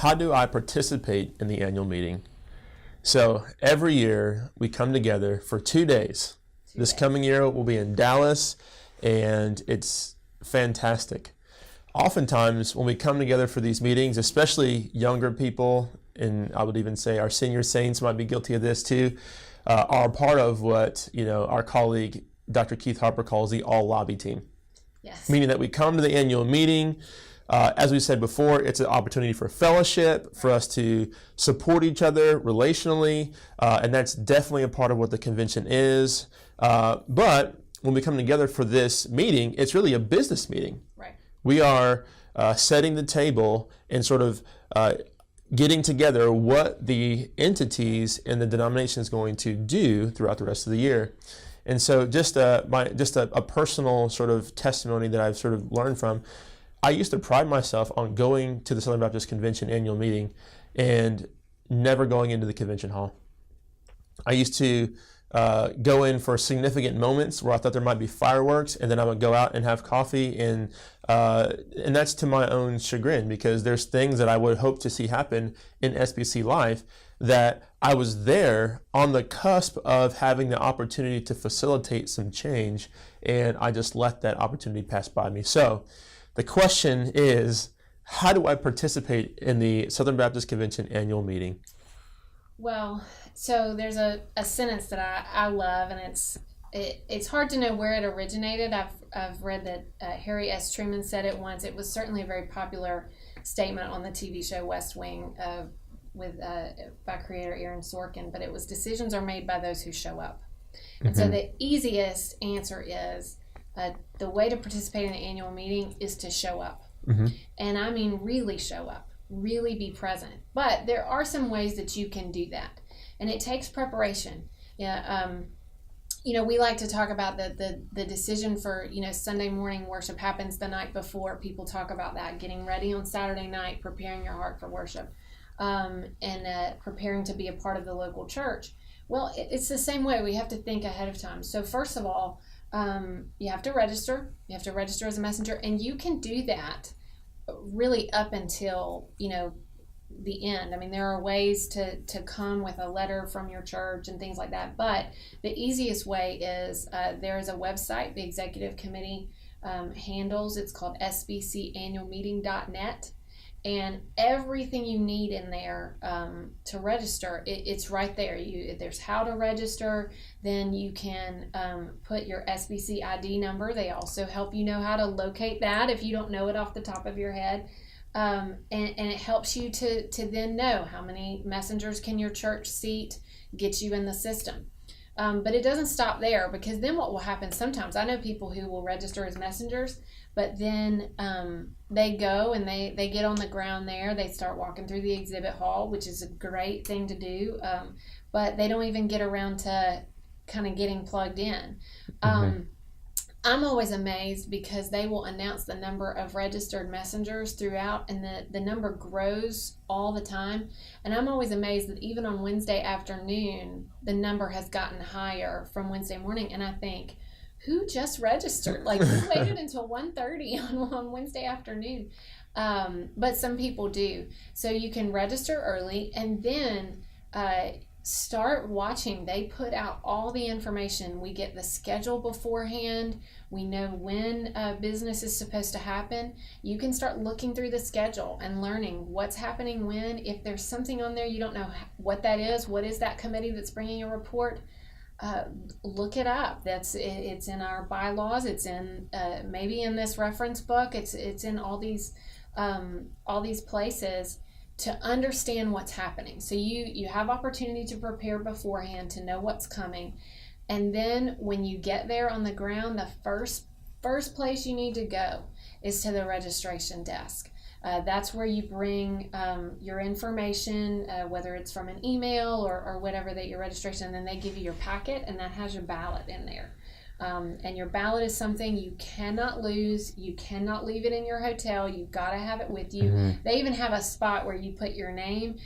how do I participate in the annual meeting? So every year we come together for 2 days. This coming year we'll be in Dallas, and it's fantastic. Oftentimes when we come together for these meetings, especially younger people, and I would even say our senior saints might be guilty of this too, are part of what our colleague Dr. Keith Harper calls the all lobby team. Yes. Meaning that we come to the annual meeting. As we said before, it's an opportunity for fellowship, for us to support each other relationally, and that's definitely a part of what the convention is. But when we come together for this meeting, it's really a business meeting. Right. We are setting the table and sort of getting together what the entities and the denomination is going to do throughout the rest of the year. And so just a personal sort of testimony that I've sort of learned from, I used to pride myself on going to the Southern Baptist Convention annual meeting and never going into the convention hall. I used to go in for significant moments where I thought there might be fireworks, and then I would go out and have coffee, and that's to my own chagrin, because there's things that I would hope to see happen in SBC life that I was there on the cusp of having the opportunity to facilitate some change, and I just let that opportunity pass by me. So the question is, how do I participate in the Southern Baptist Convention annual meeting? Well, so there's a sentence that I love, and it's hard to know where it originated. I've read that Harry S. Truman said it once. It was certainly a very popular statement on the TV show West Wing by creator Aaron Sorkin, but it was, decisions are made by those who show up. And so the easiest answer is, the way to participate in the annual meeting is to show up. And I mean really show up, really be present. But there are some ways that you can do that, and it takes preparation. We like to talk about the decision for, Sunday morning worship happens the night before. People talk about that, getting ready on Saturday night, preparing your heart for worship, and preparing to be a part of the local church. Well, it's the same way. We have to think ahead of time. So first of all, you have to register. You have to register as a messenger, and you can do that really up until, the end. I mean, there are ways to come with a letter from your church and things like that, but the easiest way is there is a website the executive committee handles. It's called sbcannualmeeting.net. And everything you need in there to register, it's right there. There's how to register. Then you can put your SBC ID number. They also help you know how to locate that if you don't know it off the top of your head. And it helps you to then know how many messengers can your church seat, get you in the system. But it doesn't stop there, because then what will happen sometimes, I know people who will register as messengers, but then they go and they get on the ground there. They start walking through the exhibit hall, which is a great thing to do, but they don't even get around to kind of getting plugged in. I'm always amazed because they will announce the number of registered messengers throughout, and the number grows all the time. And I'm always amazed that even on Wednesday afternoon, the number has gotten higher from Wednesday morning. And I think, who just registered? Like, who waited until 1:30 on Wednesday afternoon? But some people do. So you can register early, and then start watching. They put out all the information. We get the schedule beforehand. We know when business is supposed to happen. You can start looking through the schedule and learning what's happening when. If there's something on there you don't know what that is, what is that committee that's bringing a report, look it up. It's in our bylaws. It's in maybe in this reference book. It's in all these places to understand what's happening. So you have opportunity to prepare beforehand, to know what's coming. And then when you get there on the ground, the first place you need to go is to the registration desk. That's where you bring your information, whether it's from an email or whatever, that your registration, and then they give you your packet, and that has your ballot in there. And your ballot is something you cannot lose. You cannot leave it in your hotel. You've got to have it with you. Mm-hmm. They even have a spot where you put your name,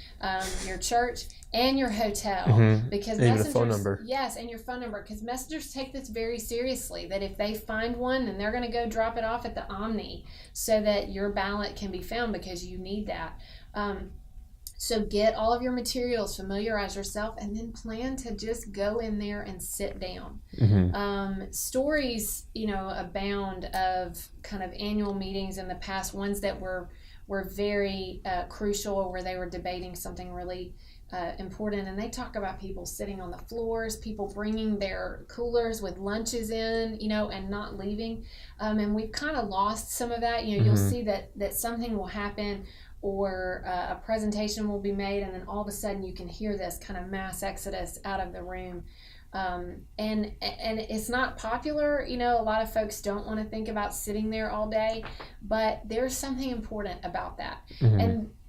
your church, and your hotel. Mm-hmm. Because and messengers, phone number. Yes, and your phone number. Because messengers take this very seriously, that if they find one, then they're going to go drop it off at the Omni so that your ballot can be found, because you need that. So get all of your materials, familiarize yourself, and then plan to just go in there and sit down. Stories, abound of kind of annual meetings in the past, ones that were very crucial, where they were debating something really important, and they talk about people sitting on the floors, people bringing their coolers with lunches in, and not leaving. And we've kind of lost some of that. You'll see that something will happen, or a presentation will be made, and then all of a sudden you can hear this kind of mass exodus out of the room. And it's not popular. A lot of folks don't want to think about sitting there all day, but there's something important about that.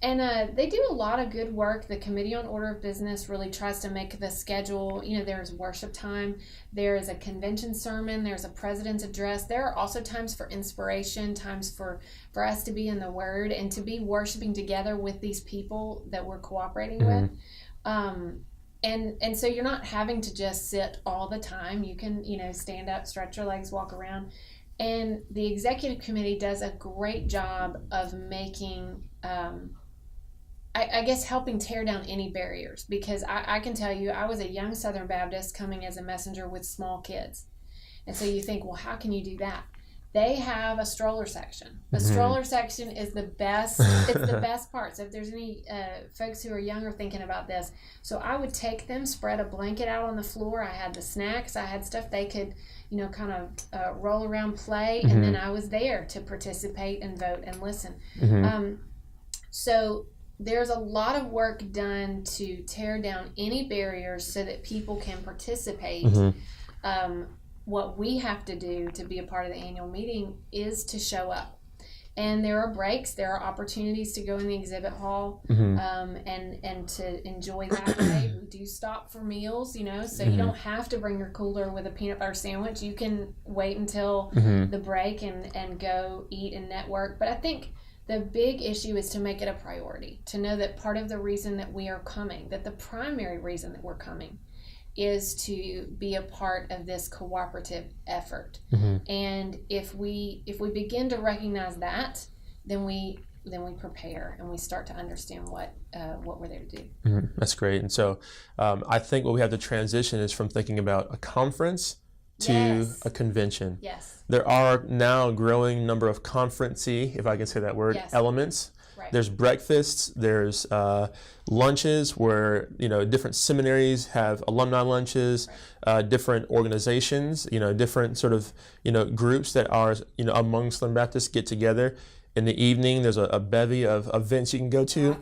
And they do a lot of good work. The Committee on Order of Business really tries to make the schedule. There's worship time, there is a convention sermon, there's a president's address. There are also times for inspiration, times for us to be in the Word and to be worshiping together with these people that we're cooperating with. And so you're not having to just sit all the time. You can, stand up, stretch your legs, walk around. And the executive committee does a great job of making, I guess, helping tear down any barriers. Because I can tell you, I was a young Southern Baptist coming as a messenger with small kids. And so you think, well, how can you do that? They have a stroller section. The stroller section is the best. It's the best part. So if there's any folks who are younger thinking about this, so I would take them, spread a blanket out on the floor. I had the snacks. I had stuff they could, kind of roll around, play, and then I was there to participate and vote and listen. So there's a lot of work done to tear down any barriers so that people can participate. What we have to do to be a part of the annual meeting is to show up. And there are breaks, there are opportunities to go in the exhibit hall and to enjoy that way. We do stop for meals, so you don't have to bring your cooler with a peanut butter sandwich. You can wait until the break and go eat and network. But I think the big issue is to make it a priority, to know that part of the reason that we are coming, that the primary reason that we're coming, is to be a part of this cooperative effort. And if we begin to recognize that, then we prepare and we start to understand what we're there to do. That's great. And so I think what we have to transition is from thinking about a conference to a convention. Yes. There are now a growing number of conference-y, if I can say that word, elements. Right. There's breakfasts, there's lunches where, different seminaries have alumni lunches, different organizations, different sort of, groups that are, among Southern Baptists get together. In the evening, there's a bevy of events you can go to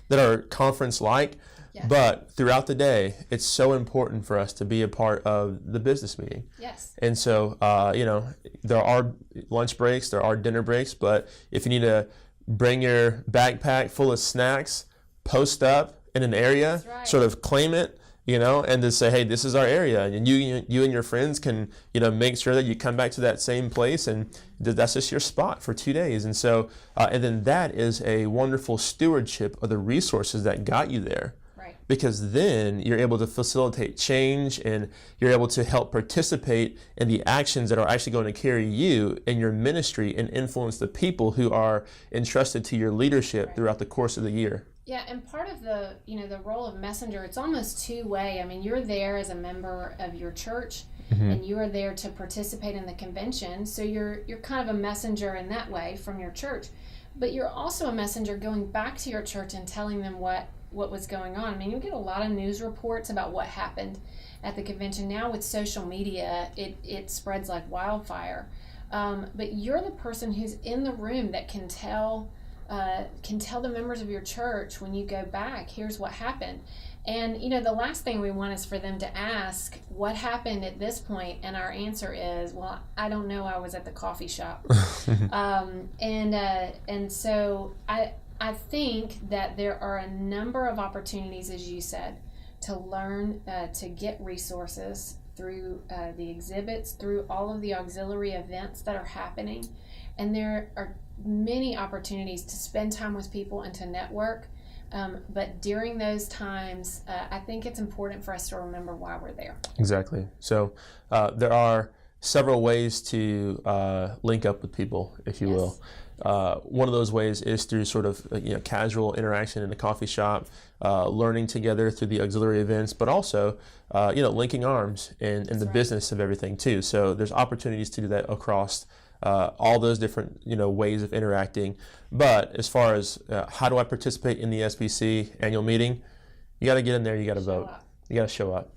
that are conference-like. Yes. But throughout the day, it's so important for us to be a part of the business meeting. Yes. And so, there are lunch breaks, there are dinner breaks, but if you need to bring your backpack full of snacks, post up in an area, sort of claim it, and to say, hey, this is our area. And you and your friends can, make sure that you come back to that same place, and that's just your spot for 2 days. And so, and then that is a wonderful stewardship of the resources that got you there. Because then you're able to facilitate change and you're able to help participate in the actions that are actually going to carry you in your ministry and influence the people who are entrusted to your leadership throughout the course of the year. Yeah, and part of the, the role of messenger, it's almost two-way. I mean, you're there as a member of your church and you are there to participate in the convention. So you're kind of a messenger in that way from your church. But you're also a messenger going back to your church and telling them what was going on. I mean, you get a lot of news reports about what happened at the convention. Now with social media, it spreads like wildfire. But you're the person who's in the room that can tell the members of your church when you go back, here's what happened. And, the last thing we want is for them to ask, what happened at this point? And our answer is, well, I don't know, I was at the coffee shop. And so I think that there are a number of opportunities, as you said, to learn, to get resources through the exhibits, through all of the auxiliary events that are happening. And there are many opportunities to spend time with people and to network. But during those times, I think it's important for us to remember why we're there. Exactly. So there are several ways to link up with people, if you will. One of those ways is through sort of casual interaction in a coffee shop, learning together through the auxiliary events, but also linking arms in the business of everything too. So there's opportunities to do that across all those different ways of interacting. But as far as how do I participate in the SBC annual meeting, you got to get in there, you got to vote, you got to show up.